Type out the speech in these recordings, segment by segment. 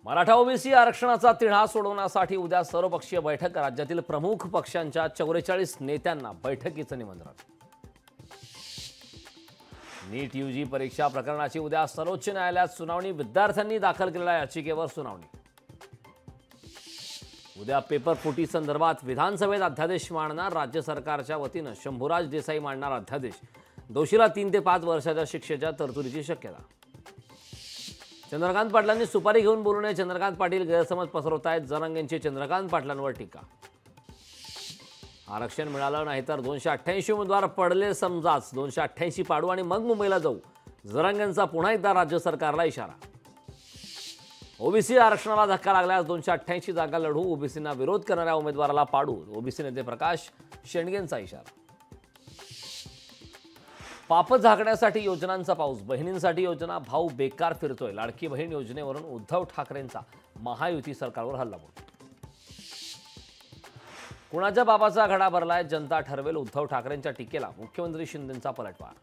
Maratha OBC आरक्षणाचा तिढा सोडवण्यासाठी उद्या सर्वपक्षीय बैठक। राज्यातील प्रमुख पक्षांच्या 44 नेत्यांना बैठकीचं निमंत्रण। नीट यूजी परीक्षा प्रकरणाची उद्या सर्वोच्च न्यायालयात सुनावणी। विद्यार्थ्यांनी दाखल केलेल्या याचिकेवर सुनावणी। उद्या पेपर फुटी संदर्भात विधानसभेत अध्यादेश मांडणार राज्य सरकारच्या वतीनं शंभूराज देसाई मांडणार अध्यादेश। दोषीला 3 ते 5 वर्षाच्या शिक्षेच्या तरतुदीची शक्यता। चंद्रकांत पाटलांनी सुपारी घेऊन बोलू नये, चंद्रकांत पाटील गैरसमज पसरवतायत। जरांगेंची चंद्रकांत पाटलांवर टीका। आरक्षण मिळालं नाही तर 288 उमेदवार पडले समजाच, 288 पाडू आणि मग मुंबईला जाऊ। जरांगेंचा पुन्हा एकदा राज्य सरकारला इशारा। ओबीसी आरक्षणाला धक्का लागल्यास 288 जागा लढू, ओबीसींना विरोध करणाऱ्या उमेदवाराला पाडू। ओबीसी नेते प्रकाश शेंडगेंचा इशारा। पाप झाकण्यासाठी योजनांचा पाऊस, बहिणींसाठी योजना, भाऊ बेकार फिरतोय। लाडकी बहीण योजनेवरून उद्धव ठाकरेंचा महायुती सरकारवर हल्लाबोल। कुणाच्या बाबाचा घडा भरलाय, जनता ठरवेल। उद्धव ठाकरेंच्या टीकेला मुख्यमंत्री शिंदेंचा पलटवार।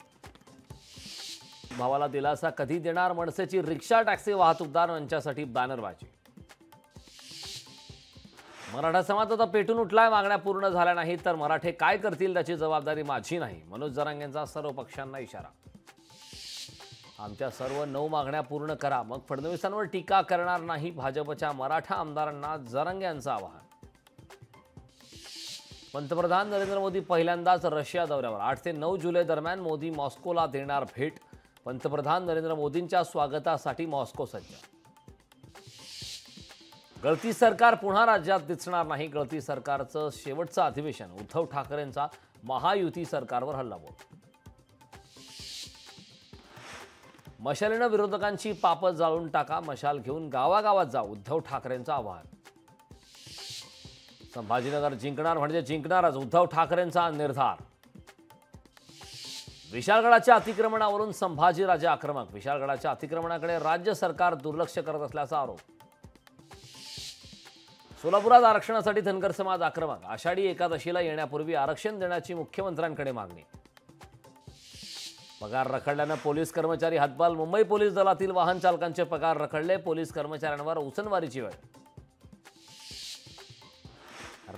भावाला दिलासा कधी देणार, मनसेची रिक्षा टॅक्सी वाहतूकदार यांच्यासाठी बॅनरबाजी। मराठा समाज आता पेटून उठलाय, मागण्या पूर्ण झाल्या नाही तर मराठे काय करतील त्याची जबाबदारी माझी नाही। मनोज जरांगेंचा सर्व पक्षांना इशारा। आमच्या सर्व 9 मागण्या पूर्ण करा, मग फडणवीसांवर टीका करणार नाही। भाजपच्या मराठा आमदारांना जरांगे यांचं आवाहन। पंतप्रधान नरेंद्र मोदी पहिल्यांदाच रशिया दौऱ्यावर। 8 ते 9 जुलै दरम्यान मोदी मॉस्कोला देणार भेट। पंतप्रधान नरेंद्र मोदींच्या स्वागतासाठी मॉस्को सज्ज। गळती सरकार पुन्हा राज्यात दिसणार नाही, गळती सरकारचं शेवटचं अधिवेशन। उद्धव ठाकरेंचा महायुती सरकारवर हल्लाबोल। मशालीनं विरोधकांची पापं जाळून टाका, मशाल घेऊन गावागावात जा। उद्धव ठाकरेंचं आवाहन। संभाजीनगर जिंकणार म्हणजे जिंकणारच, उद्धव ठाकरेंचा निर्धार। विशाळगडाच्या अतिक्रमणावरून संभाजीराजे आक्रमक। विशाळगडाच्या अतिक्रमणाकडे राज्य सरकार दुर्लक्ष करत असल्याचा आरोप। सोलापुरात आरक्षणासाठी धनगर समाज आक्रमक। आषाढी एकादशीला येण्यापूर्वी आरक्षण देण्याची मुख्यमंत्र्यांकडे मागणी। पगार रखडल्यानं पोलीस कर्मचारी हतबल। मुंबई पोलीस दलातील वाहन चालकांचे पगार रखडले, पोलीस कर्मचाऱ्यांवर उसनवारीची वेळ।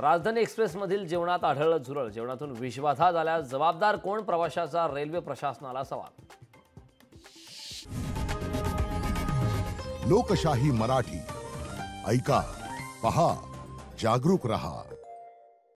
राजधानी एक्सप्रेसमधील जेवणात आढळलं झुरळ, जेवणातून विषबाधा झाल्यास जबाबदार कोण, प्रवाशाचा रेल्वे प्रशासनाला सवाल। लोकशाही मराठी ऐका, पहा, जागरूक रहा।